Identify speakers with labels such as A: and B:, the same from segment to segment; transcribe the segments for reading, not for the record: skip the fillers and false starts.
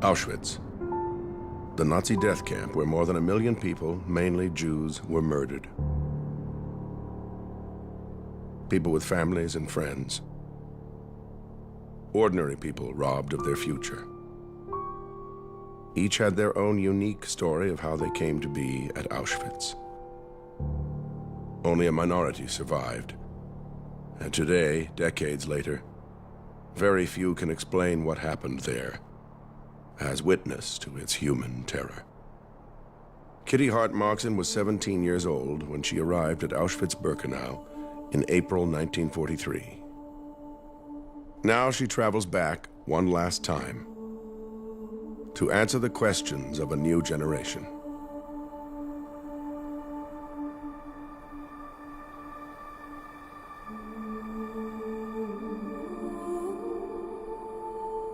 A: Auschwitz, the Nazi death camp where more than 1 million people, mainly Jews, were murdered. People with families and friends. Ordinary people robbed of their future. Each had their own unique story of how they came to be at Auschwitz. Only a minority survived. And today, decades later, very few can explain what happened there as witness to its human terror. Kitty Hart-Moxon was 17 years old when she arrived at Auschwitz-Birkenau in April 1943. Now she travels back one last time to answer the questions of a new generation.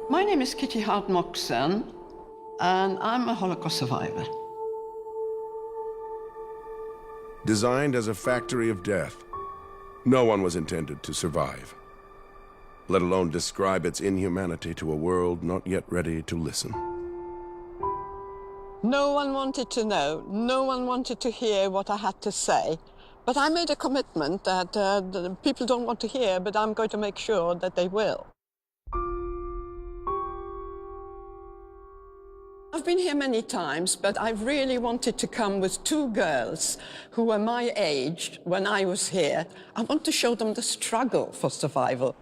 B: My name is Kitty Hart-Moxon, and I'm a Holocaust survivor.
A: Designed as a factory of death, no one was intended to survive, let alone describe its inhumanity to a world not yet ready to listen.
B: No one wanted to know, no one wanted to hear what I had to say. But I made a commitment that the people don't want to hear, but I'm going to make sure that they will. I've been here many times, but I really wanted to come with 2 girls who were my age when I was here. I want to show them the struggle for survival.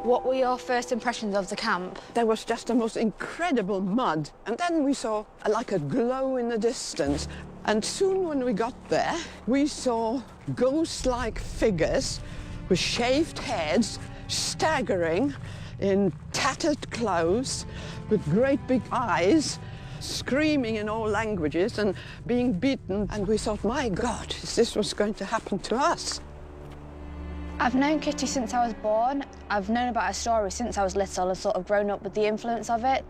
C: What were your first impressions of the camp?
B: There was just the most incredible mud. And then we saw like a glow in the distance. And soon when we got there, we saw ghost-like figures with shaved heads, staggering in tattered clothes, with great big eyes, screaming in all languages and being beaten. And we thought, my God, is this what's going to happen to us?
C: I've known Kitty since I was born. I've known about her story since I was little and sort of grown up with the influence of it.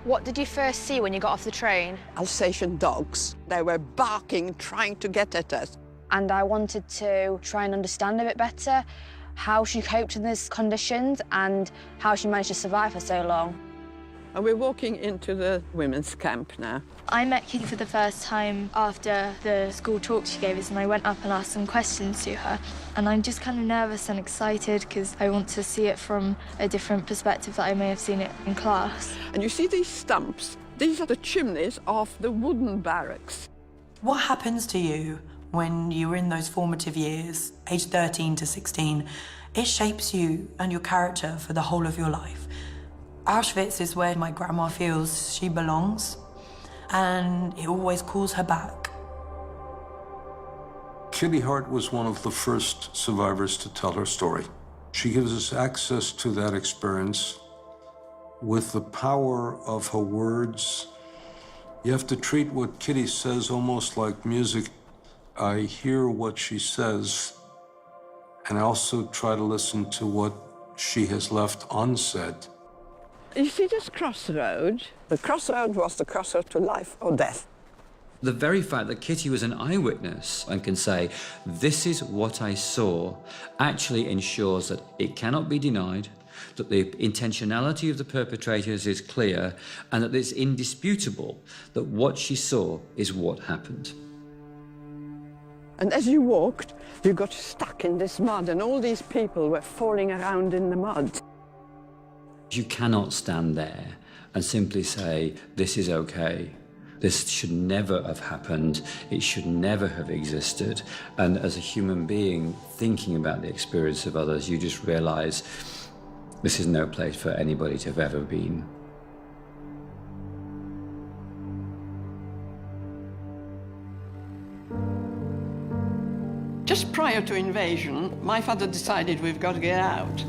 C: What did you first see when you got off the train?
B: Alsatian dogs. They were barking, trying to get at us.
C: And I wanted to try and understand a bit better how she coped in these conditions and how she managed to survive for so long.
B: And we're walking into the women's camp now.
D: I met Kitty for the first time after the school talk she gave us, and I went up and asked some questions to her. And I'm just kind of nervous and excited because I want to see it from a different perspective that I may have seen it in class.
B: And you see these stumps? These are the chimneys of the wooden barracks.
E: What happens to you when you were in those formative years, age 13 to 16? It shapes you and your character for the whole of your life. Auschwitz is where my grandma feels she belongs, and it always calls her back.
F: Kitty Hart was one of the first survivors to tell her story. She gives us access to that experience with the power of her words. You have to treat what Kitty says almost like music. I hear what she says, and I also try to listen to what she has left unsaid.
B: You see this crossroad? The crossroad was the crossroad to life or death.
G: The very fact that Kitty was an eyewitness and can say, this is what I saw, actually ensures that it cannot be denied, that the intentionality of the perpetrators is clear, and that it's indisputable that what she saw is what happened.
B: And as you walked, you got stuck in this mud, and all these people were falling around in the mud.
G: You cannot stand there and simply say, this is okay. This should never have happened. It should never have existed. And as a human being thinking about the experience of others, you just realize this is no place for anybody to have ever been.
B: Just prior to invasion, my father decided we've got to get out.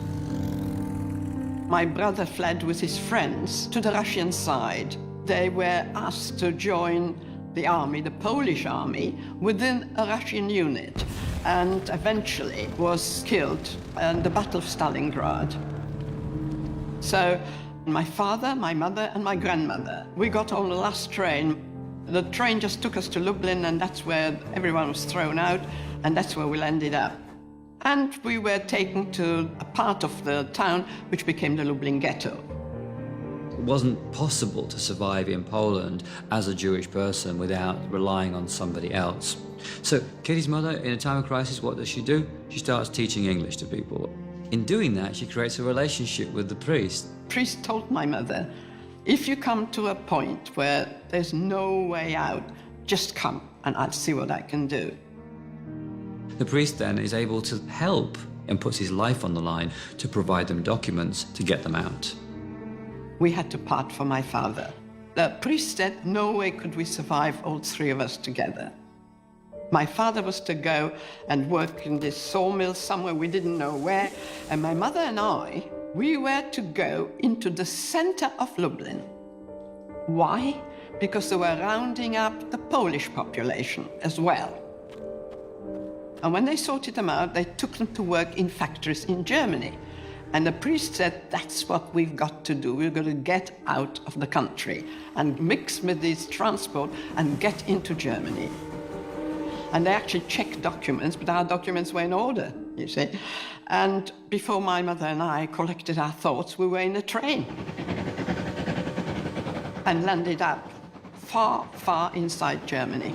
B: My brother fled with his friends to the Russian side. They were asked to join the army, the Polish army, within a Russian unit, and eventually was killed in the Battle of Stalingrad. So my father, my mother, and my grandmother, we got on the last train. The train just took us to Lublin, and that's where everyone was thrown out, and that's where we landed up. And we were taken to a part of the town which became the Lublin ghetto.
G: It wasn't possible to survive in Poland as a Jewish person without relying on somebody else. So Kitty's mother, in a time of crisis, what does she do? She starts teaching English to people. In doing that, she creates a relationship with the priest.
B: The priest told my mother, if you come to a point where there's no way out, just come and I'll see what I can do.
G: The priest then is able to help and puts his life on the line to provide them documents to get them out.
B: We had to part from my father. The priest said no way could we survive, all three of us together. My father was to go and work in this sawmill somewhere, we didn't know where, and my mother and I, we were to go into the center of Lublin. Why? Because they were rounding up the Polish population as well. And when they sorted them out, they took them to work in factories in Germany. And the priest said, that's what we've got to do. We've got to get out of the country and mix with this transport and get into Germany. And they actually checked documents, but our documents were in order, you see. And before my mother and I collected our thoughts, we were in a train and landed up far, far inside Germany.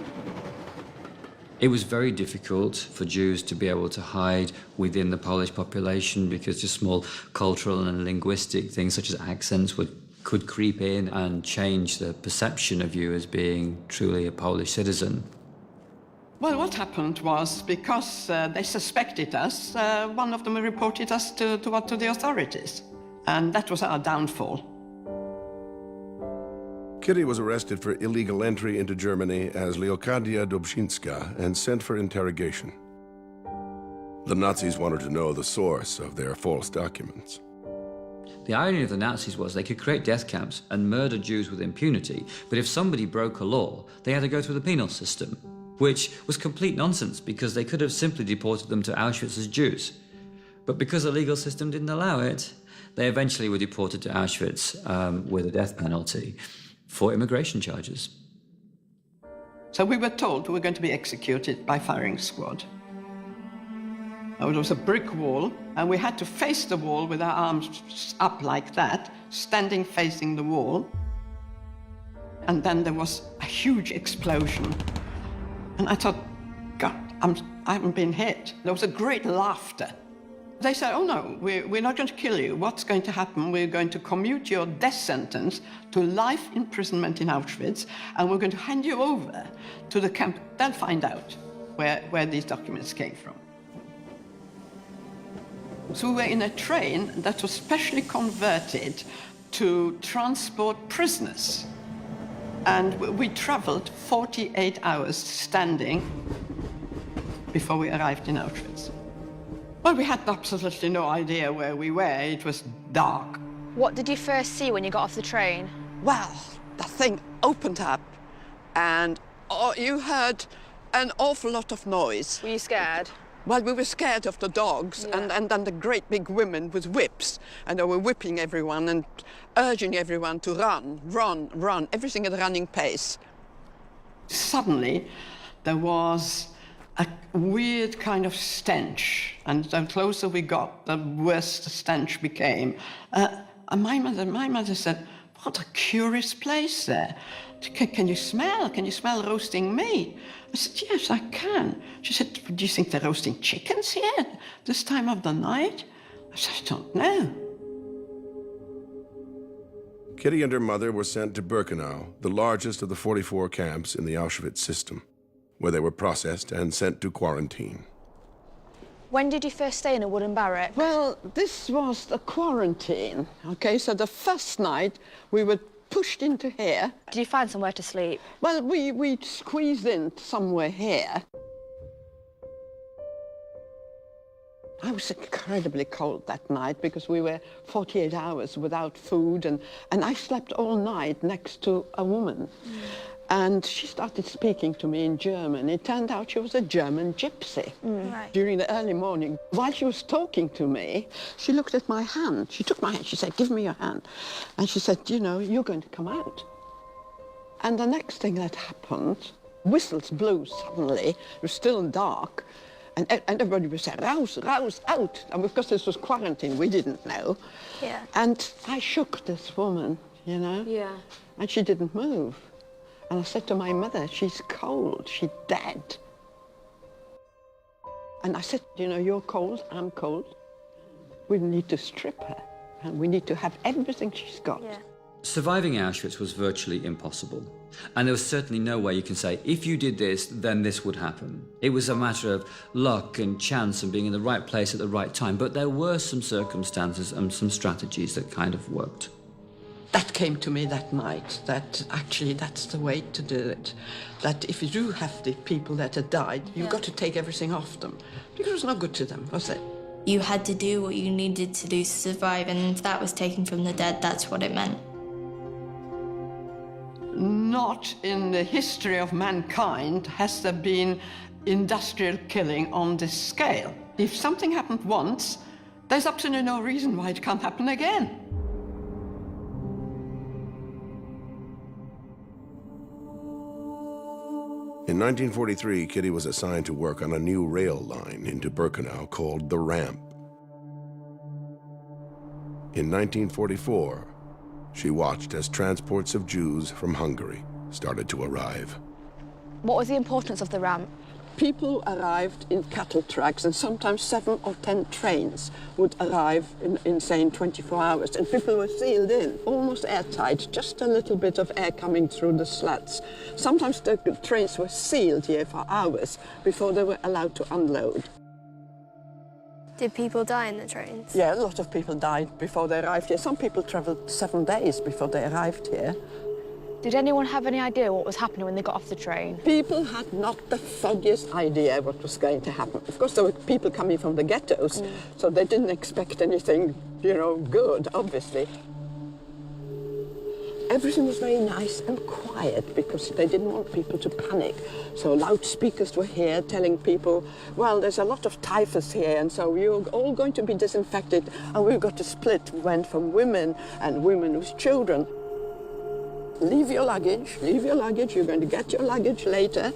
G: It was very difficult for Jews to be able to hide within the Polish population because just small cultural and linguistic things such as accents could creep in and change the perception of you as being truly a Polish citizen.
B: Well, what happened was, because they suspected us, one of them reported us to the authorities. And that was our downfall.
A: Kitty was arrested for illegal entry into Germany as Leokadia Dobrzynska and sent for interrogation. The Nazis wanted to know the source of their false documents.
G: The irony of the Nazis was they could create death camps and murder Jews with impunity, but if somebody broke a law, they had to go through the penal system, which was complete nonsense because they could have simply deported them to Auschwitz as Jews. But because the legal system didn't allow it, they eventually were deported to Auschwitz with a death penalty for immigration charges.
B: So we were told we were going to be executed by firing squad. It was a brick wall, and we had to face the wall with our arms up like that, standing facing the wall. And then there was a huge explosion. And I thought, God, I haven't been hit. There was a great laughter. They said, oh no, we're not going to kill you. What's going to happen? We're going to commute your death sentence to life imprisonment in Auschwitz, and we're going to hand you over to the camp. They'll find out where these documents came from. So we were in a train that was specially converted to transport prisoners. And we traveled 48 hours standing before we arrived in Auschwitz. Well, we had absolutely no idea where we were. It was dark.
C: What did you first see when you got off the train?
B: Well, the thing opened up, and you heard an awful lot of noise.
C: Were you scared?
B: Well, we were scared of the dogs,
C: Yeah.
B: and then the great big women with whips, and they were whipping everyone and urging everyone to run, run, run, everything at a running pace. Suddenly, there was a weird kind of stench, and the closer we got, the worse the stench became. And my mother said, what a curious place there. Can you smell? Can you smell roasting meat? I said, yes, I can. She said, do you think they're roasting chickens here this time of the night? I said, I don't know.
A: Kitty and her mother were sent to Birkenau, the largest of the 44 camps in the Auschwitz system, where they were processed and sent to quarantine.
C: When did you first stay in a wooden barrack?
B: Well, this was the quarantine, okay? So the first night we were pushed into here.
C: Did you find somewhere to sleep?
B: Well, we squeezed in somewhere here. I was incredibly cold that night because we were 48 hours without food, and I slept all night next to a woman. And she started speaking to me in German. It turned out she was a German gypsy.
C: Right.
B: During the early morning, while she was talking to me, she looked at my hand. She took my hand, she said, give me your hand. And she said, you know, you're going to come out. And the next thing that happened, whistles blew suddenly. It was still dark. And everybody was saying, rouse, rouse, out. And because this was quarantine, we didn't know.
C: Yeah.
B: And I shook this woman. you know?
C: Yeah.
B: And she didn't move. And I said to my mother, she's cold, she's dead. And I said, you know, you're cold, I'm cold. We need to strip her, and we need to have everything she's got.
C: Yeah.
G: Surviving Auschwitz was virtually impossible. And there was certainly no way you can say, if you did this, then this would happen. It was a matter of luck and chance and being in the right place at the right time. But there were some circumstances and some strategies that kind of worked.
B: That came to me that night, that actually that's the way to do it. That if you do have the people that had died, you've got to take everything off them. Because it was not good to them, was it?
D: You had to do what you needed to do to survive, and if that was taken from the dead, that's what it meant.
B: Not in the history of mankind has there been industrial killing on this scale. If something happened once, there's absolutely no reason why it can't happen again.
A: In 1943, Kitty was assigned to work on a new rail line into Birkenau called the Ramp. In 1944, she watched as transports of Jews from Hungary started to arrive.
C: What was the importance of the ramp?
B: People arrived in cattle trucks, and sometimes 7 or 10 trains would arrive in say, 24 hours, and people were sealed in, almost airtight, just a little bit of air coming through the slats. Sometimes the trains were sealed here for hours before they were allowed to unload.
C: Did people die in the trains?
B: Yeah, a lot of people died before they arrived here. Some people travelled 7 days before they arrived here.
C: Did anyone have any idea what was happening when they got off the train?
B: People had not the foggiest idea what was going to happen. Of course, there were people coming from the ghettos, so they didn't expect anything, you know, good, obviously. Everything was very nice and quiet because they didn't want people to panic. So loudspeakers were here telling people, well, there's a lot of typhus here, and so you're all going to be disinfected, and we've got to split. We went from women and women with children. Leave your luggage, you're going to get your luggage later.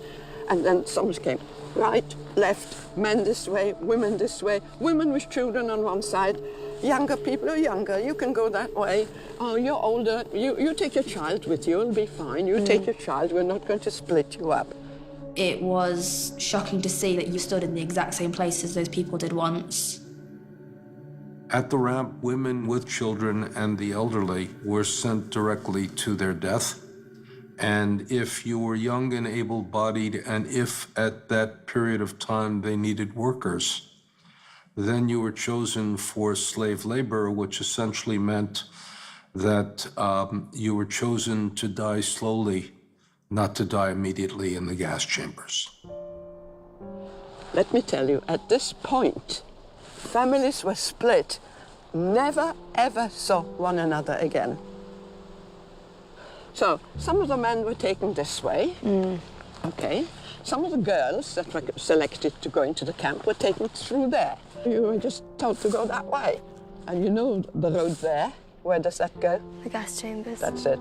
B: And then someone came, right, left, men this way, women with children on one side. Younger people are younger, you can go that way. Oh, you're older, you take your child with you, it'll be fine. You take your child, we're not going to split you up.
D: It was shocking to see that you stood in the exact same place as those people did once.
F: At the ramp, women with children and the elderly were sent directly to their death. And if you were young and able-bodied, and if at that period of time they needed workers, then you were chosen for slave labor, which essentially meant that you were chosen to die slowly, not to die immediately in the gas chambers.
B: Let me tell you, at this point, families were split, never ever saw one another again. So some of the men were taken this way, okay. Some of the girls that were selected to go into the camp were taken through there. You were just told to go that way. And you know the road there, where does that go?
C: The gas chambers.
B: That's it.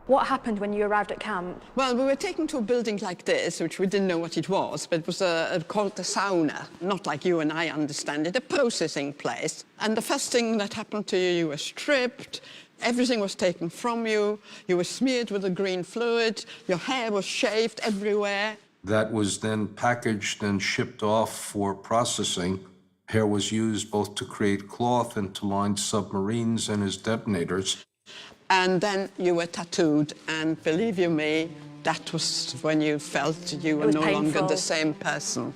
C: What happened when you arrived at camp?
B: Well, we were taken to a building like this, which we didn't know what it was, but it was called the sauna, not like you and I understand it, a processing place. And the first thing that happened to you, you were stripped, everything was taken from you, you were smeared with a green fluid, your hair was shaved everywhere.
F: That was then packaged and shipped off for processing. Hair was used both to create cloth and to line submarines and as detonators.
B: And then you were tattooed, and believe you me, that was when you felt you were no longer the same person.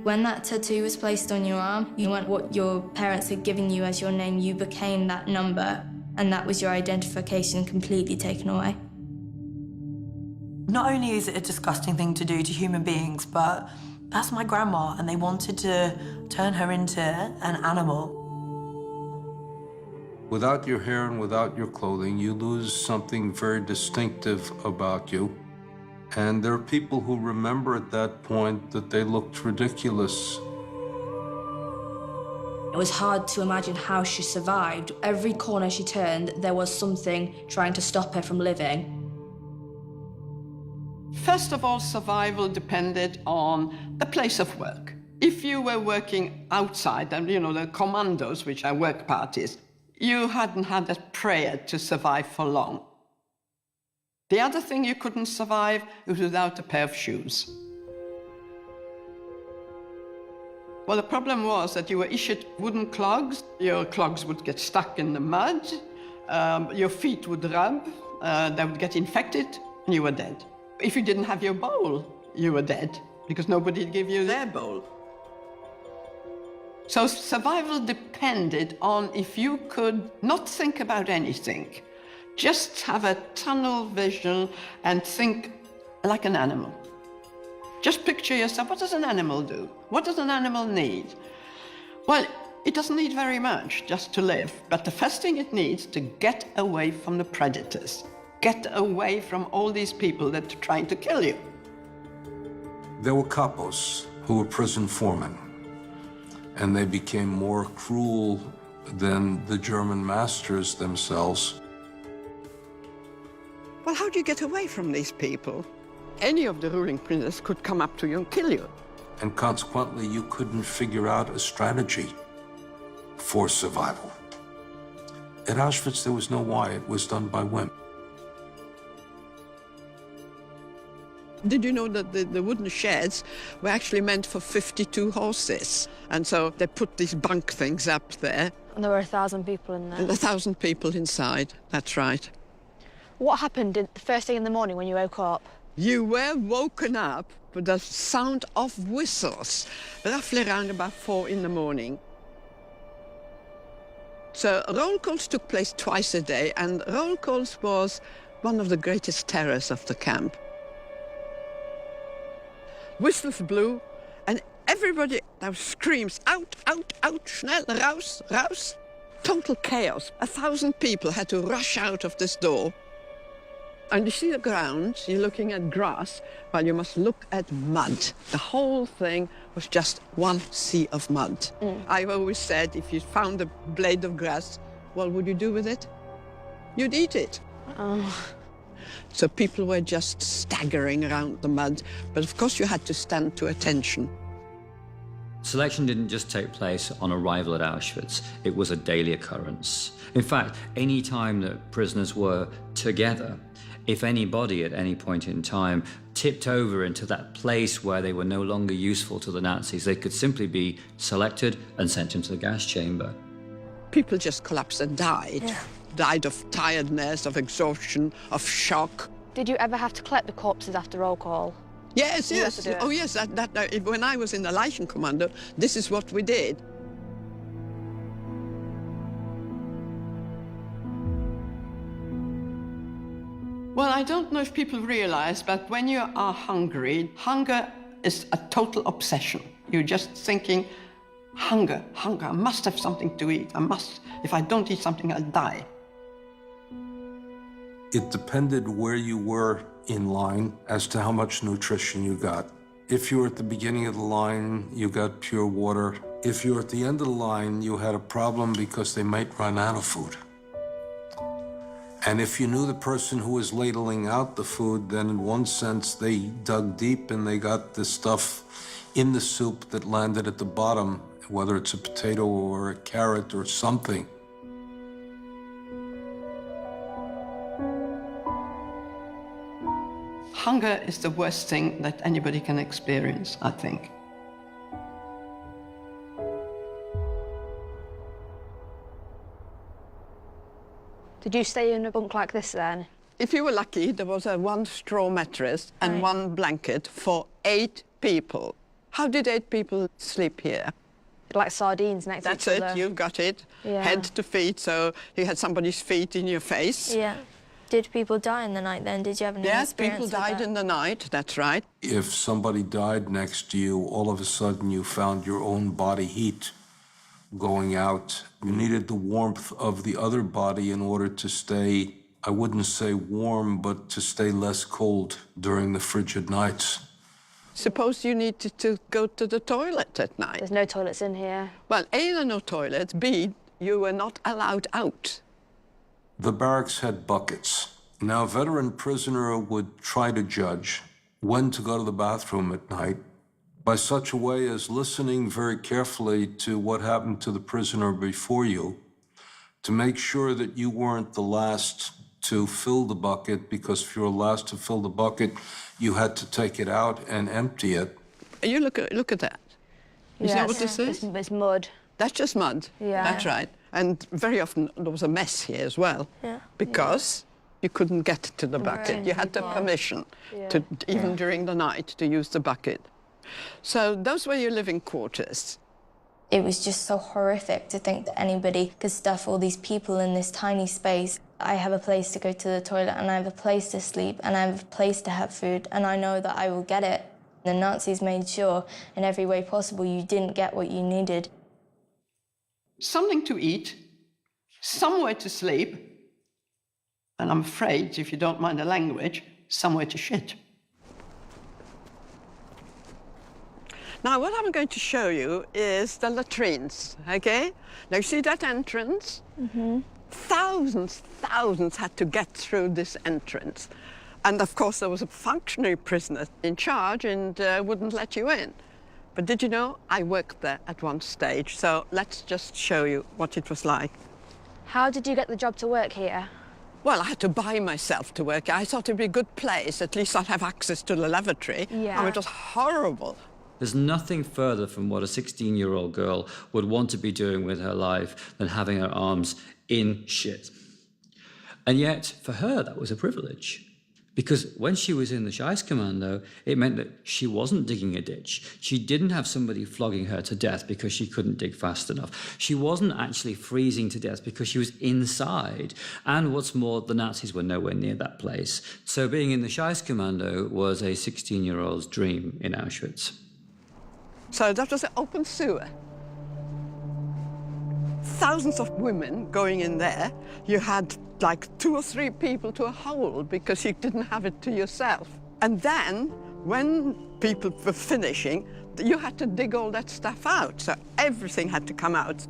D: When that tattoo was placed on your arm, you weren't what your parents had given you as your name, you became that number, and that was your identification completely taken away.
E: Not only is it a disgusting thing to do to human beings, but that's my grandma, and they wanted to turn her into an animal.
F: Without your hair and without your clothing, you lose something very distinctive about you. And there are people who remember at that point that they looked ridiculous.
D: It was hard to imagine how she survived. Every corner she turned, there was something trying to stop her from living.
B: First of all, survival depended on the place of work. If you were working outside, and you know, the commandos, which are work parties, you hadn't had a prayer to survive for long. The other thing you couldn't survive was without a pair of shoes. Well, the problem was that you were issued wooden clogs. Your clogs would get stuck in the mud, your feet would rub, they would get infected, and you were dead. If you didn't have your bowl, you were dead, because nobody would give you their bowl. So survival depended on if you could not think about anything, just have a tunnel vision and think like an animal. Just picture yourself, what does an animal do? What does an animal need? Well, it doesn't need very much just to live, but the first thing it needs to get away from the predators, get away from all these people that are trying to kill you.
F: There were capos who were prison foremen, and they became more cruel than the German masters themselves.
B: Well, how do you get away from these people? Any of the ruling princes could come up to you and kill you.
F: And consequently, you couldn't figure out a strategy for survival. At Auschwitz, there was no why. It was done by whim.
B: Did you know that the wooden sheds were actually meant for 52 horses? And so they put these bunk things up there.
C: And there were 1,000 people in there.
B: And 1,000 people inside, that's right.
C: What happened the first thing in the morning when you woke up?
B: You were woken up with the sound of whistles, roughly around about 4 in the morning. So roll calls took place twice a day, and roll calls was one of the greatest terrors of the camp. Whistles blew, and everybody now screams, out, out, out, schnell, raus, raus. Total chaos. 1,000 people had to rush out of this door. And you see the ground, you're looking at grass, well, you must look at mud. The whole thing was just one sea of mud. I've always said, if you found a blade of grass, what would you do with it? You'd eat it. So people were just staggering around the mud, but of course you had to stand to attention.
G: Selection didn't just take place on arrival at Auschwitz, it was a daily occurrence. In fact, any time that prisoners were together, if anybody at any point in time tipped over into that place where they were no longer useful to the Nazis, they could simply be selected and sent into the gas chamber.
B: People just collapsed and died.
C: Yeah.
B: Died of tiredness, of exhaustion, of shock.
C: Did you ever have to collect the corpses after roll call?
B: Yes,
C: You
B: yes.
C: had to do it.
B: Oh, yes. When I was in the Leichenkommando, this is what we did. Well, I don't know if people realize, but when you are hungry, hunger is a total obsession. You're just thinking, hunger, hunger, I must have something to eat. I must. If I don't eat something, I'll die.
F: It depended where you were in line as to how much nutrition you got. If you were at the beginning of the line, you got pure water. If you were at the end of the line, you had a problem because they might run out of food. And if you knew the person who was ladling out the food, then in one sense, they dug deep and they got the stuff in the soup that landed at the bottom, whether it's a potato or a carrot or something.
B: Hunger is the worst thing that anybody can experience, I think.
C: Did you stay in a bunk like this then?
B: If you were lucky, there was a one straw mattress and one blanket for 8 people. How did 8 people sleep here?
C: Like sardines next
B: That's
C: to each
B: it,
C: other?
B: you've got it.
C: Yeah.
B: Head to feet, so you had somebody's feet in your face.
D: Yeah. Did people die in the night then? Did you have any
B: Yes,
D: experience
B: people
D: with
B: died
D: that?
B: in the night, that's right.
F: If somebody died next to you, all of a sudden you found your own body heat going out. You needed the warmth of the other body in order to stay, I wouldn't say warm, but to stay less cold during the frigid nights.
B: Suppose you needed to go to the toilet at night.
C: There's no toilets in here.
B: Well, A, there are no toilets, B, you were not allowed out.
F: The barracks had buckets. Now, a veteran prisoner would try to judge when to go to the bathroom at night by such a way as listening very carefully to what happened to the prisoner before you, to make sure that you weren't the last to fill the bucket, because if you were last to fill the bucket, you had to take it out and empty it.
B: You look at that. You see what this is?
C: It's mud.
B: That's just mud.
C: Yeah.
B: That's right. And very often there was a mess here as well.
D: Yeah.
B: Because you couldn't get to the bucket.
C: Right.
B: You had the permission to, even during the night, to use the bucket. So those were your living quarters.
D: It was just so horrific to think that anybody could stuff all these people in this tiny space. I have a place to go to the toilet, and I have a place to sleep, and I have a place to have food, and I know that I will get it. The Nazis made sure in every way possible you didn't get what you needed.
B: Something to eat, somewhere to sleep, and I'm afraid, if you don't mind the language, somewhere to shit. Now, what I'm going to show you is the latrines, okay? Now, you see that entrance? Mm-hmm. Thousands had to get through this entrance. And, of course, there was a functionary prisoner in charge and wouldn't let you in. But did you know, I worked there at one stage, so let's just show you what it was like.
C: How did you get the job to work here?
B: Well, I had to buy myself to work. I thought it'd be a good place. At least I'd have access to the lavatory.
C: Yeah.
B: Oh, it was horrible.
G: There's nothing further from what a 16-year-old girl would want to be doing with her life than having her arms in shit. And yet, for her, that was a privilege. Because when she was in the Scheißkommando, it meant that she wasn't digging a ditch. She didn't have somebody flogging her to death because she couldn't dig fast enough. She wasn't actually freezing to death because she was inside. And what's more, the Nazis were nowhere near that place. So being in the Scheißkommando was a 16-year-old's dream in Auschwitz.
B: So that was an open sewer. Thousands of women going in there. You had like 2 or 3 people to a hole because you didn't have it to yourself. And then, when people were finishing, you had to dig all that stuff out. So everything had to come out.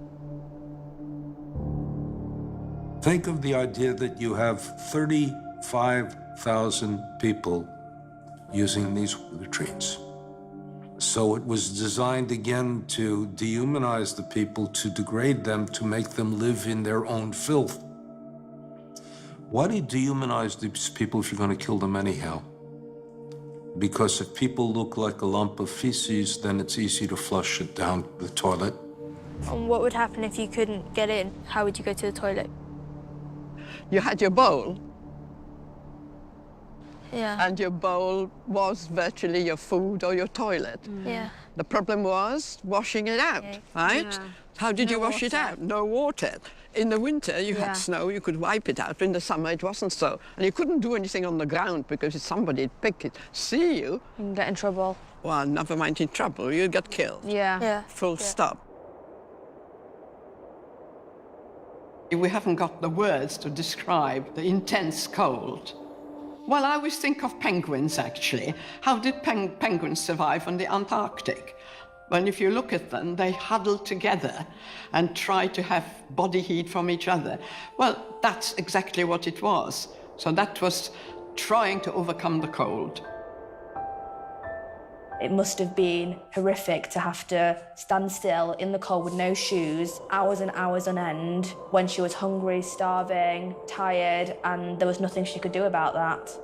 F: Think of the idea that you have 35,000 people using these latrines. So it was designed again to dehumanize the people, to degrade them, to make them live in their own filth. Why do you dehumanize these people if you're going to kill them anyhow? Because if people look like a lump of feces, then it's easy to flush it down the toilet.
D: And what would happen if you couldn't get in? How would you go to the toilet?
B: You had your bowl,
D: Yeah.
B: and your bowl was virtually your food or your toilet.
D: Yeah.
B: The problem was washing it out, right?
C: Yeah.
B: How did you
C: No
B: wash it
C: water.
B: out? No water. In the winter, you
C: Yeah.
B: had snow, you could wipe it out. In the summer, it wasn't so. And you couldn't do anything on the ground because if somebody'd pick it, see you,
C: You can get in trouble.
B: well, never mind in trouble, you'd get killed.
C: Yeah.
D: Yeah.
B: Full stop. We haven't got the words to describe the intense cold. Well, I always think of penguins, actually. How did penguins survive on the Antarctic? Well, if you look at them, they huddle together and try to have body heat from each other. Well, that's exactly what it was. So that was trying to overcome the cold.
C: It must have been horrific to have to stand still in the cold with no shoes, hours and hours on end, when she was hungry, starving, tired, and there was nothing she could do about that.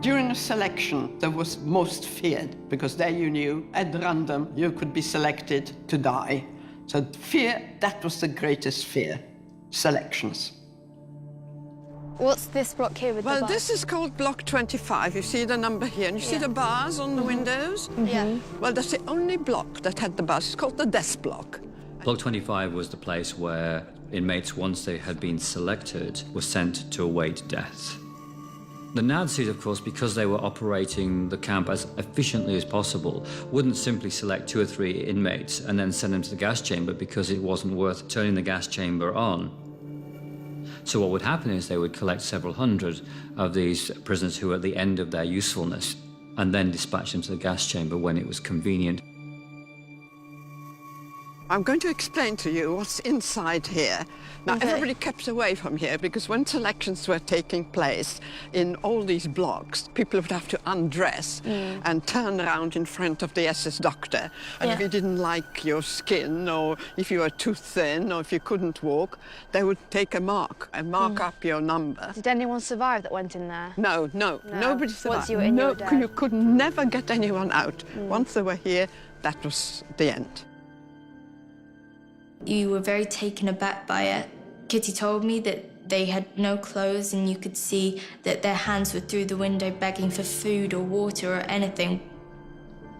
B: During a selection, there was most feared, because there you knew, at random, you could be selected to die. So fear, that was the greatest fear, selections.
D: What's this block here with the
B: Well,
D: bar?
B: this is called Block 25. You see the number here, and you see the bars on the windows?
D: Yeah.
B: Well, that's the only block that had the bars. It's called the death block.
G: Block 25 was the place where inmates, once they had been selected, were sent to await death. The Nazis, of course, because they were operating the camp as efficiently as possible, wouldn't simply select 2 or 3 inmates and then send them to the gas chamber because it wasn't worth turning the gas chamber on. So what would happen is they would collect several hundred of these prisoners who were at the end of their usefulness and then dispatch them to the gas chamber when it was convenient.
B: I'm going to explain to you what's inside here. Now, everybody kept away from here because when selections were taking place in all these blocks, people would have to undress and turn around in front of the SS doctor. And if you didn't like your skin, or if you were too thin, or if you couldn't walk, they would take a mark and mark up your number.
H: Did anyone survive that went in there?
B: No, nobody survived.
H: Once you were in, you were dead.
B: You could never get anyone out. Once they were here, that was the end.
D: You were very taken aback by it. Kitty told me that they had no clothes and you could see that their hands were through the window begging for food or water or anything.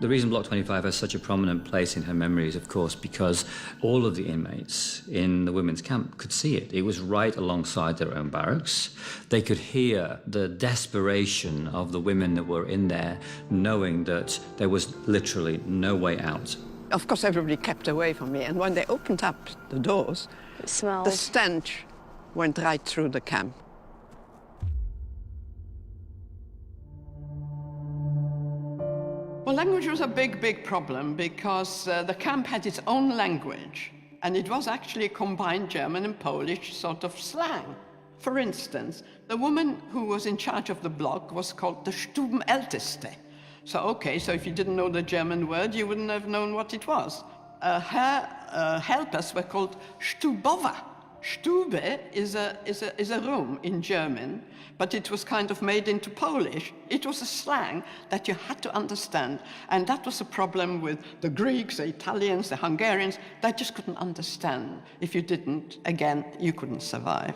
G: The reason Block 25 has such a prominent place in her memory is, of course, because all of the inmates in the women's camp could see it. It was right alongside their own barracks. They could hear the desperation of the women that were in there, knowing that there was literally no way out.
B: Of course, everybody kept away from me, and when they opened up the doors,
H: It smelled.
B: the stench went right through the camp. Well, language was a big problem because the camp had its own language, and it was actually a combined German and Polish sort of slang. For instance, the woman who was in charge of the block was called the Stubenälteste. So if you didn't know the German word, you wouldn't have known what it was. Her helpers were called Stubowa. Stube is a room in German, but it was kind of made into Polish. It was a slang that you had to understand, and that was a problem with the Greeks, the Italians, the Hungarians. They just couldn't understand. If you didn't, again, you couldn't survive.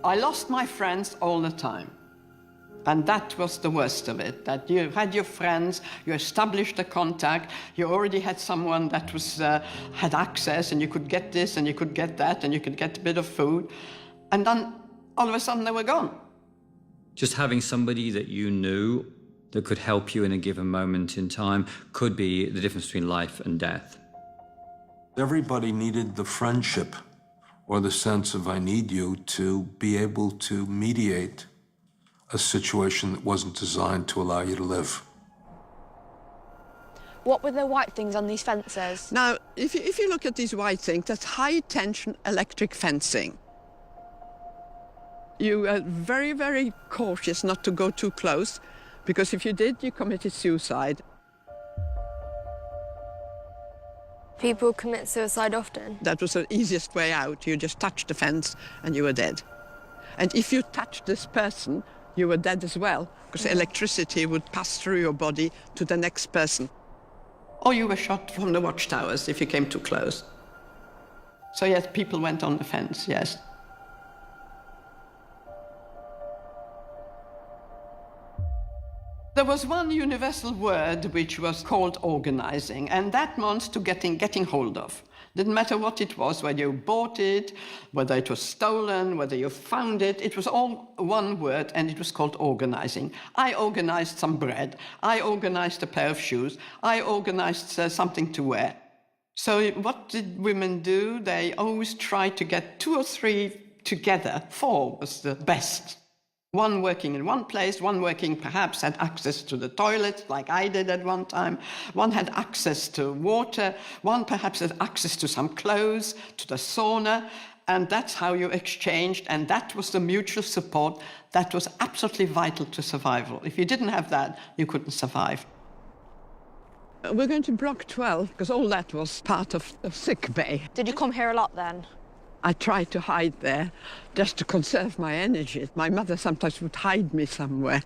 B: I lost my friends all the time. And that was the worst of it, that you had your friends, you established a contact, you already had someone that was, had access, and you could get this, and you could get that, and you could get a bit of food. And then, all of a sudden, they were gone.
G: Just having somebody that you knew that could help you in a given moment in time could be the difference between life and death.
F: Everybody needed the friendship or the sense of I need you to be able to mediate a situation that wasn't designed to allow you to live.
H: What were the white things on these fences?
B: Now, if you look at these white things, that's high-tension electric fencing. You are very, very cautious not to go too close, because if you did, you committed suicide.
H: People commit suicide often.
B: That was the easiest way out. You just touched the fence and you were dead. And if you touched this person, you were dead as well, because electricity would pass through your body to the next person. Or you were shot from the watchtowers if you came too close. So yes, people went on the fence, yes. There was one universal word which was called organizing, and that meant to getting hold of. Didn't matter what it was, whether you bought it, whether it was stolen, whether you found it, it was all one word, and it was called organizing. I organized some bread, I organized a pair of shoes, I organized something to wear. So what did women do? They always tried to get 2 or 3 together. 4 was the best. One working in one place, one working perhaps had access to the toilet, like I did at one time. One had access to water. One perhaps had access to some clothes, to the sauna. And that's how you exchanged. And that was the mutual support that was absolutely vital to survival. If you didn't have that, you couldn't survive. We're going to Block 12, because all that was part of sick bay.
H: Did you come here a lot then?
B: I tried to hide there just to conserve my energy. My mother sometimes would hide me somewhere.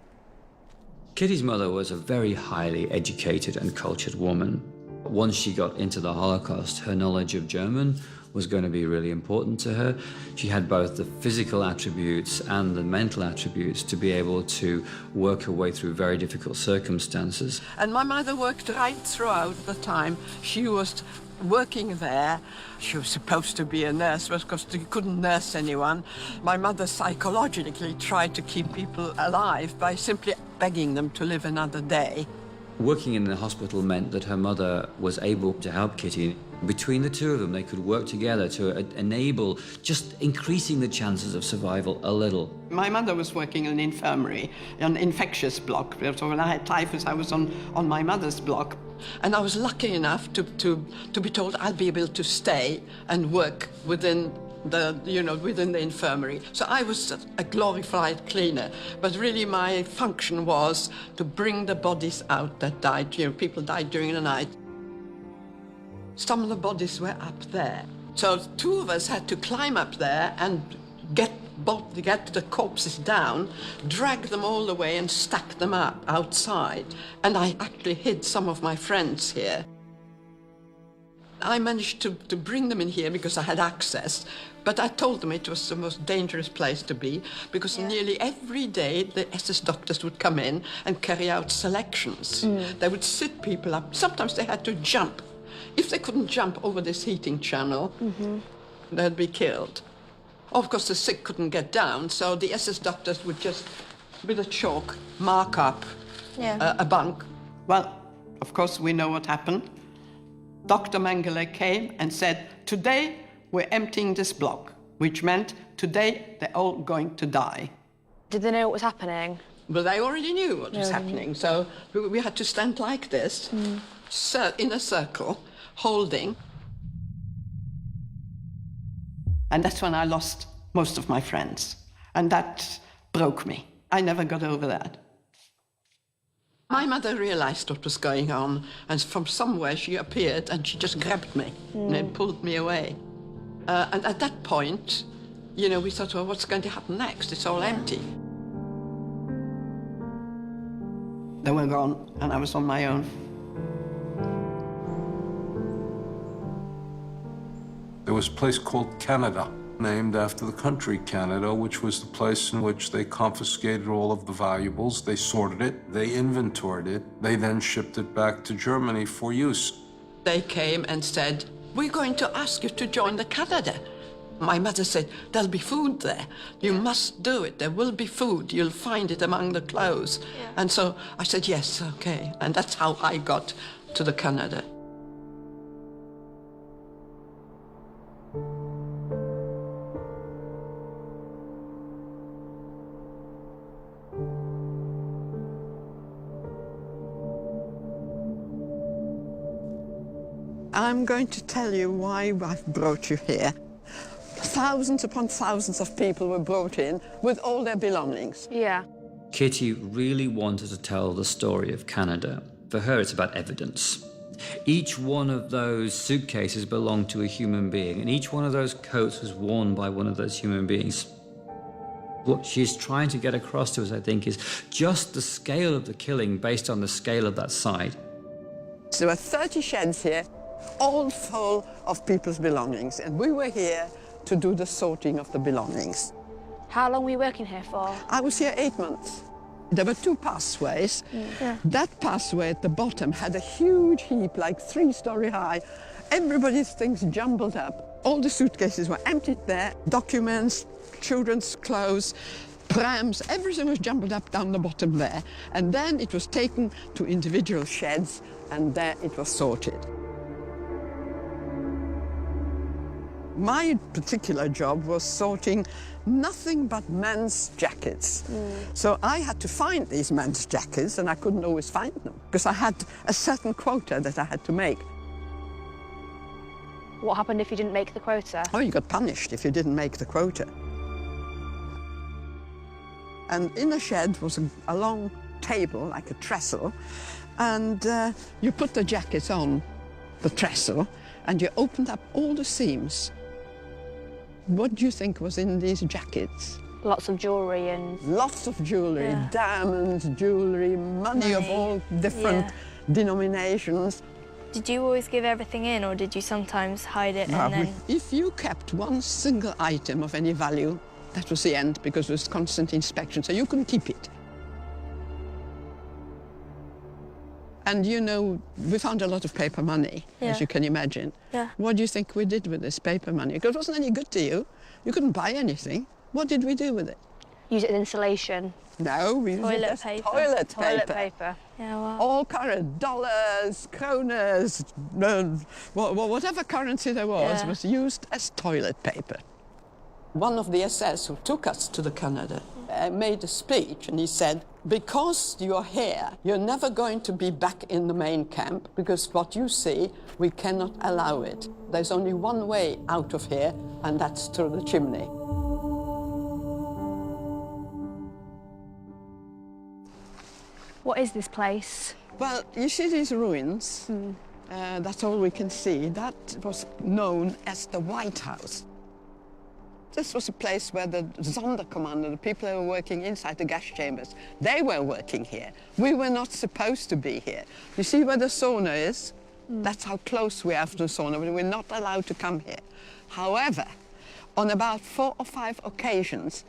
G: Kitty's mother was a very highly educated and cultured woman. Once she got into the Holocaust, her knowledge of German was going to be really important to her. She had both the physical attributes and the mental attributes to be able to work her way through very difficult circumstances.
B: And my mother worked right throughout the time. She was working there. She was supposed to be a nurse, but of course you couldn't nurse anyone. My mother psychologically tried to keep people alive by simply begging them to live another day.
G: Working in the hospital meant that her mother was able to help Kitty Between the two of them, they could work together to enable just increasing the chances of survival a little.
B: My mother was working in an infirmary, an infectious block. So when I had typhus, I was on my mother's block. And I was lucky enough to be told I'll be able to stay and work within within the infirmary. So I was a glorified cleaner, but really my function was to bring the bodies out that died. People died during the night. Some of the bodies were up there. So two of us had to climb up there and get the corpses down, drag them all the way and stack them up outside. And I actually hid some of my friends here. I managed to bring them in here because I had access, but I told them it was the most dangerous place to be because nearly every day the SS doctors would come in and carry out selections. They would sit people up. Sometimes they had to jump. If they couldn't jump over this heating channel, they'd be killed. Of course, the sick couldn't get down, so the SS doctors would just, with a chalk, mark up a bunk. Well, of course, we know what happened. Dr. Mengele came and said, today we're emptying this block, which meant today they're all going to die.
H: Did they know what was happening?
B: Well, they already knew what was happening, so we had to stand like this, in a circle, holding. And that's when I lost most of my friends. And that broke me. I never got over that. My mother realized what was going on, and from somewhere she appeared and she just grabbed me and pulled me away. And at that point, we thought, well, what's going to happen next? It's all empty. They were gone, and I was on my own.
F: There was a place called Canada, named after the country Canada, which was the place in which they confiscated all of the valuables, they sorted it, they inventoried it, they then shipped it back to Germany for use.
B: They came and said, we're going to ask you to join the Canada. My mother said, there'll be food there. You must do it. There will be food. You'll find it among the clothes. Yeah. And so I said, yes, okay. And that's how I got to the Canada. I'm going to tell you why I've brought you here. Thousands upon thousands of people were brought in with all their belongings.
H: Yeah.
G: Kitty really wanted to tell the story of Canada. For her, it's about evidence. Each one of those suitcases belonged to a human being, and each one of those coats was worn by one of those human beings. What she's trying to get across to us, I think, is just the scale of the killing based on the scale of that site.
B: So there were 30 sheds here, all full of people's belongings, and we were here to do the sorting of the belongings.
H: How long were you working here for?
B: I was here 8 months. There were 2 pathways. Yeah. That pathway at the bottom had a huge heap, like 3-story high. Everybody's things jumbled up. All the suitcases were emptied there. Documents, children's clothes, prams, everything was jumbled up down the bottom there. And then it was taken to individual sheds, and there it was sorted. My particular job was sorting nothing but men's jackets. So I had to find these men's jackets, and I couldn't always find them because I had a certain quota that I had to make.
H: What happened if you didn't make the quota?
B: Oh, you got punished if you didn't make the quota. And in the shed was a long table, like a trestle, and you put the jackets on the trestle, and you opened up all the seams. What do you think was in these jackets?
H: Lots of jewellery and...
B: Lots of jewellery, diamonds, jewellery, money of all different denominations.
D: Did you always give everything in, or did you sometimes hide it and then...
B: If you kept one single item of any value, that was the end, because it was constant inspection, so you couldn't keep it. And we found a lot of paper money, as you can imagine.
D: Yeah.
B: What do you think we did with this paper money? Because it wasn't any good to you. You couldn't buy anything. What did we do with it?
H: use it as insulation?
I: No, we use it
D: Toilet
I: as
D: paper.
I: toilet
H: Toilet
I: paper.
H: paper.
D: Yeah, well.
I: All current dollars, kroners, whatever currency there was used as toilet paper. One of the SS who took us to the Canada made a speech, and he said, because you're here, you're never going to be back in the main camp, because what you see, we cannot allow it. There's only one way out of here, and that's through the chimney.
H: What is this place?
I: Well, you see these ruins, that's all we can see. That was known as the White House. This was a place where the Sonderkommando, the people who were working inside the gas chambers, they were working here. We were not supposed to be here. You see where the sauna is? That's how close we are to the sauna, but we're not allowed to come here. However, on about 4 or 5 occasions,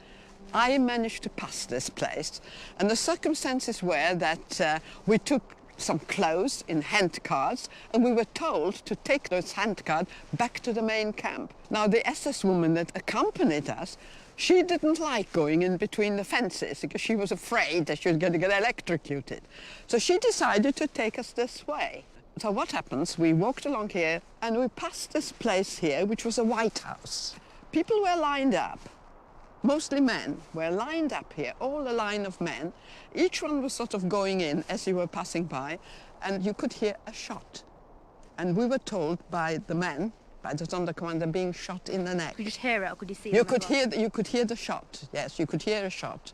I: I managed to pass this place, and the circumstances were that we took some clothes in hand carts, and we were told to take those hand carts back to the main camp. Now, the SS woman that accompanied us, she didn't like going in between the fences because she was afraid that she was going to get electrocuted. So she decided to take us this way. So what happens, we walked along here and we passed this place here, which was a White House. People were lined up. Mostly men were lined up here, all a line of men. Each one was sort of going in as you were passing by, and you could hear a shot. And we were told by the men, by the Sonderkommando, being shot in the neck.
H: Could you just hear it, or could you see it?
I: You could hear the shot, yes, you could hear a shot.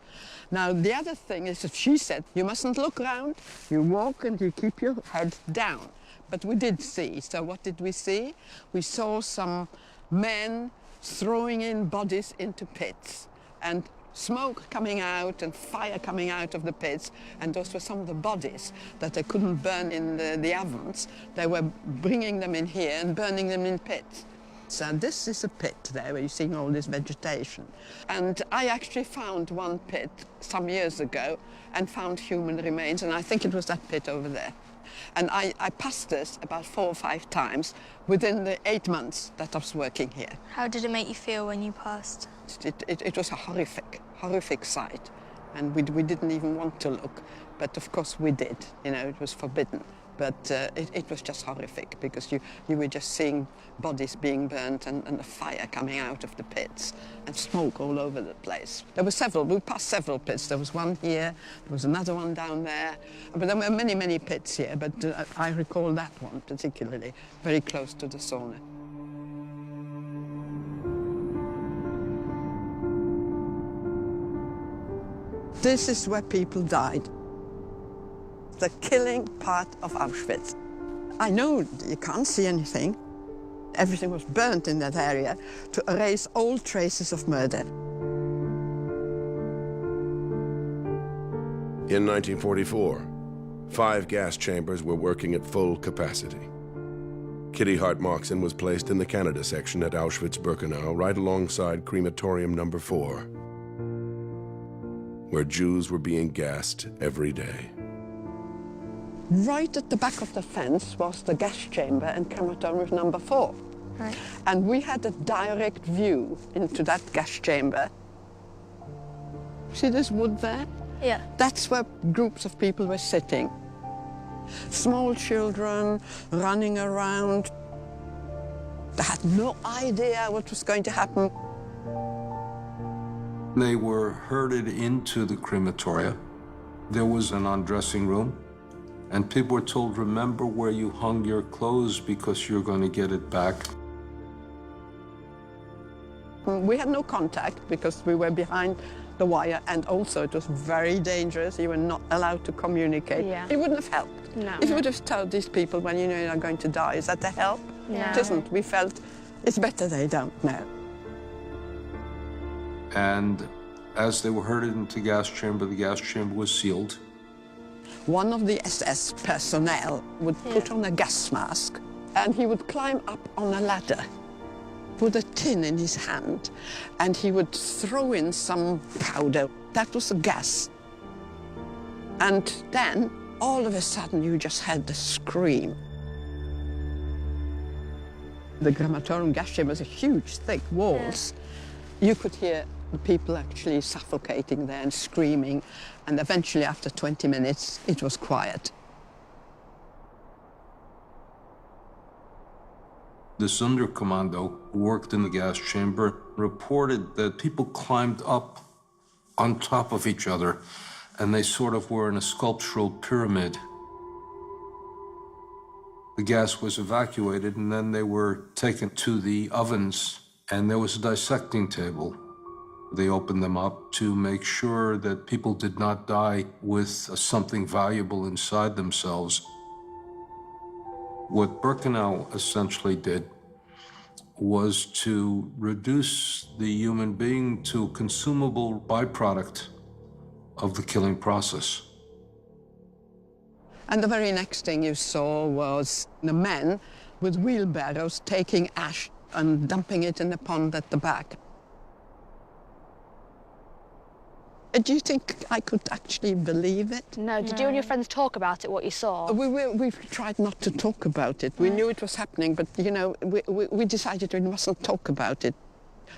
I: Now, the other thing is that she said, you mustn't look around, you walk and you keep your head down. But we did see, so what did we see? We saw some men throwing in bodies into pits, and smoke coming out and fire coming out of the pits, and those were some of the bodies that they couldn't burn in the ovens. They were bringing them in here and burning them in pits. So this is a pit there where you're seeing all this vegetation. And I actually found one pit some years ago and found human remains, and I think it was that pit over there. And I passed this about 4 or 5 times within the 8 months that I was working here.
D: How did it make you feel when you passed?
I: It was a horrific sight. And we didn't even want to look. But of course we did, you know, it was forbidden. But it was just horrific because you were just seeing bodies being burnt and the fire coming out of the pits and smoke all over the place. There were several, we passed several pits. There was one here, there was another one down there. But there were many pits here, but I recall that one particularly, very close to the sauna. This is where people died. The killing part of Auschwitz. I know you can't see anything. Everything was burnt in that area to erase all traces of murder.
A: In 1944, 5 gas chambers were working at full capacity. Kitty Hart-Moxon was placed in the Canada section at Auschwitz-Birkenau, right alongside crematorium number 4, where Jews were being gassed every day.
I: Right at the back of the fence was the gas chamber and crematorium number 4.
D: Right.
I: And we had a direct view into that gas chamber. See this wood there?
D: Yeah.
I: That's where groups of people were sitting. Small children running around. They had no idea what was going to happen.
F: They were herded into the crematoria. There was an undressing room. And people were told, remember where you hung your clothes because you're going to get it back.
I: We had no contact because we were behind the wire, and also it was very dangerous. You were not allowed to communicate.
H: Yeah.
I: It wouldn't have helped.
H: No.
I: If you would have told these people when you know you're going to die, is that the help?
H: No.
I: It isn't. We felt it's better they don't know.
F: And as they were herded into the gas chamber was sealed.
I: One of the SS personnel would put on a gas mask, and he would climb up on a ladder with a tin in his hand, and he would throw in some powder. That was a gas. And then, all of a sudden, you just had the scream. The crematorium gas chamber was a huge, thick walls. You could hear the people actually suffocating there and screaming. And eventually, after 20 minutes, it was quiet.
F: The Sonderkommando who worked in the gas chamber reported that people climbed up on top of each other, and they sort of were in a sculptural pyramid. The gas was evacuated, and then they were taken to the ovens, and there was a dissecting table. They opened them up to make sure that people did not die with something valuable inside themselves. What Birkenau essentially did was to reduce the human being to a consumable byproduct of the killing process.
I: And the very next thing you saw was the men with wheelbarrows taking ash and dumping it in the pond at the back. Do you think I could actually believe it?
H: No. Did you and your friends talk about it, what you saw?
I: We tried not to talk about it. We knew it was happening, but, you know, we decided we mustn't talk about it.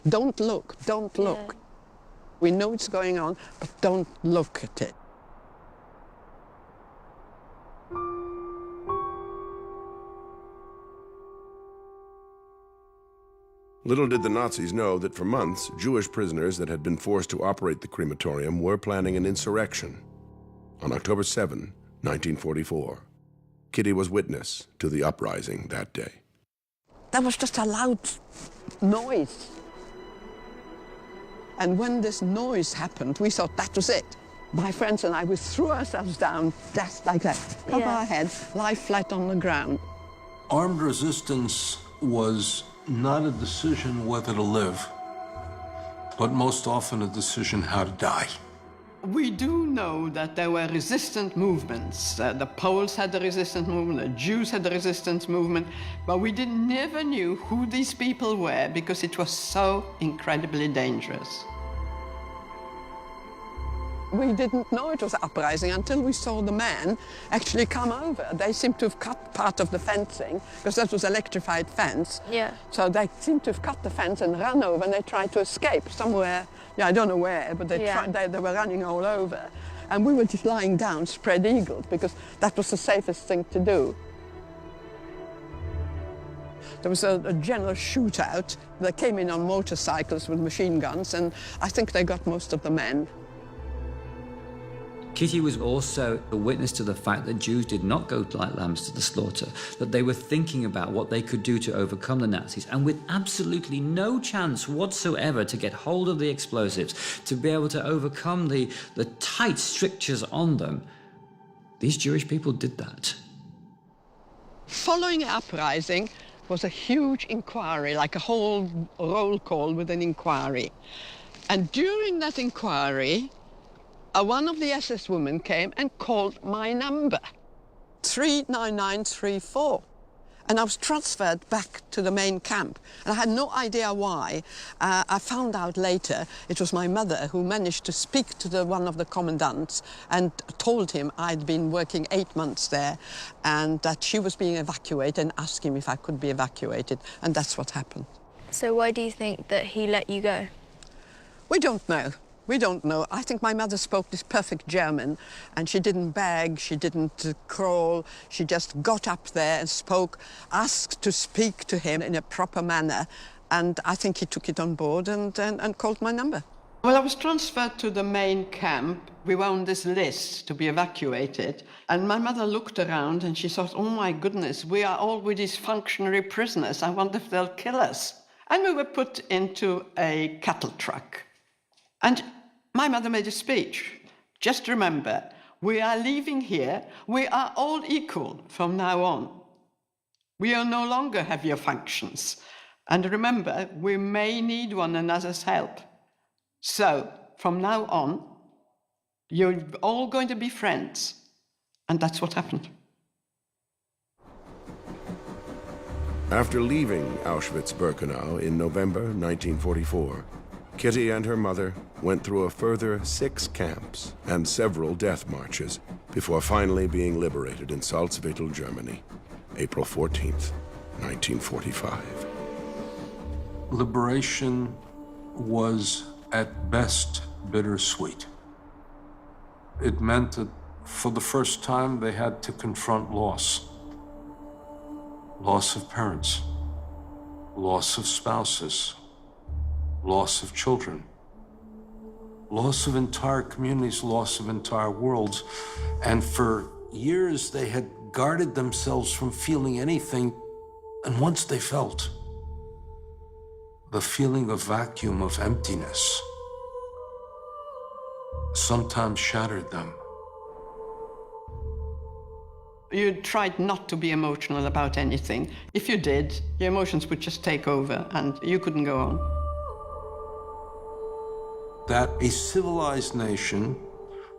I: Don't look, don't look.
H: Yeah.
I: We know it's going on, but don't look at it.
A: Little did the Nazis know that for months, Jewish prisoners that had been forced to operate the crematorium were planning an insurrection. On October 7, 1944, Kitty was witness to the uprising that day.
I: There was just a loud noise. And when this noise happened, we thought that was it. My friends and I, we threw ourselves down, just like that, cover our heads, lie flat on the ground.
F: Armed resistance was not a decision whether to live, but most often a decision how to die.
B: We do know that there were resistant movements. The Poles had the resistance movement, the Jews had the resistance movement, but we never knew who these people were because it was so incredibly dangerous.
I: We didn't know it was uprising until we saw the men actually come over. They seemed to have cut part of the fencing, because that was electrified fence.
D: Yeah.
I: So they seemed to have cut the fence and run over, and they tried to escape somewhere. Yeah, I don't know where, but they were running all over. And we were just lying down, spread-eagled, because that was the safest thing to do. There was a general shootout. They came in on motorcycles with machine guns, and I think they got most of the men.
G: Kitty was also a witness to the fact that Jews did not go like lambs to the slaughter, that they were thinking about what they could do to overcome the Nazis, and with absolutely no chance whatsoever to get hold of the explosives, to be able to overcome the tight strictures on them. These Jewish people did that.
I: Following the uprising was a huge inquiry, like a whole roll call with an inquiry. And during that inquiry, one of the SS women came and called my number, 39934. And I was transferred back to the main camp. And I had no idea why. I found out later it was my mother who managed to speak to one of the commandants and told him I'd been working 8 months there and that she was being evacuated, and asked him if I could be evacuated. And that's what happened.
D: So why do you think that he let you go?
I: We don't know. We don't know. I think my mother spoke this perfect German, and she didn't beg, she didn't crawl. She just got up there and spoke, asked to speak to him in a proper manner, and I think he took it on board and called my number.
B: Well, I was transferred to the main camp. We were on this list to be evacuated, and my mother looked around and she thought, oh my goodness, we are all with these functionary prisoners. I wonder if they'll kill us. And we were put into a cattle truck. And my mother made a speech. Just remember, we are leaving here. We are all equal from now on. We will no longer have your functions. And remember, we may need one another's help. So, from now on, you're all going to be friends. And that's what happened.
A: After leaving Auschwitz-Birkenau in November 1944, Kitty and her mother went through a further 6 camps and several death marches before finally being liberated in Salzwedel, Germany, April 14th, 1945.
F: Liberation was at best bittersweet. It meant that for the first time they had to confront loss. Loss of parents, loss of spouses, loss of children, loss of entire communities, loss of entire worlds. And for years they had guarded themselves from feeling anything, and once they felt the feeling of vacuum, of emptiness, sometimes shattered them.
B: You tried not to be emotional about anything. If you did, your emotions would just take over and you couldn't go on.
F: That a civilized nation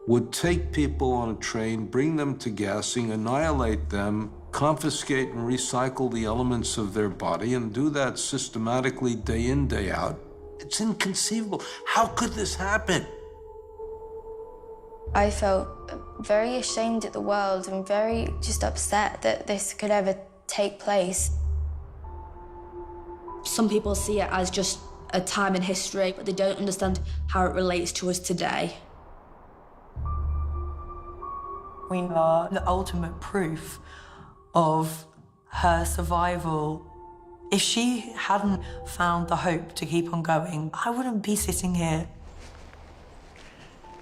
F: would take people on a train, bring them to gassing, annihilate them, confiscate and recycle the elements of their body, and do that systematically day in, day out. It's inconceivable. How could this happen?
D: I felt very ashamed at the world and very just upset that this could ever take place.
C: Some people see it as just a time in history, but they don't understand how it relates to us today.
E: We are the ultimate proof of her survival. If she hadn't found the hope to keep on going, I wouldn't be sitting here.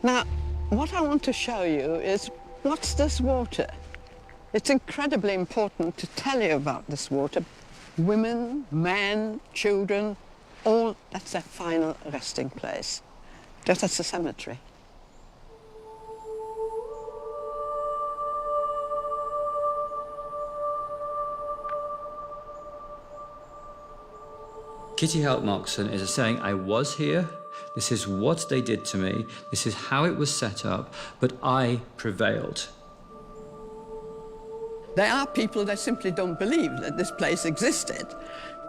I: Now, what I want to show you is, what's this water? It's incredibly important to tell you about this water. Women, men, children, all, that's their final resting place. Just as a cemetery.
G: Kitty Hart-Moxon is saying, I was here, this is what they did to me, this is how it was set up, but I prevailed.
I: There are people that simply don't believe that this place existed.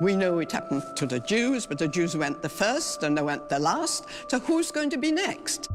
I: We know it happened to the Jews, but the Jews went the first and they went the last, so who's going to be next?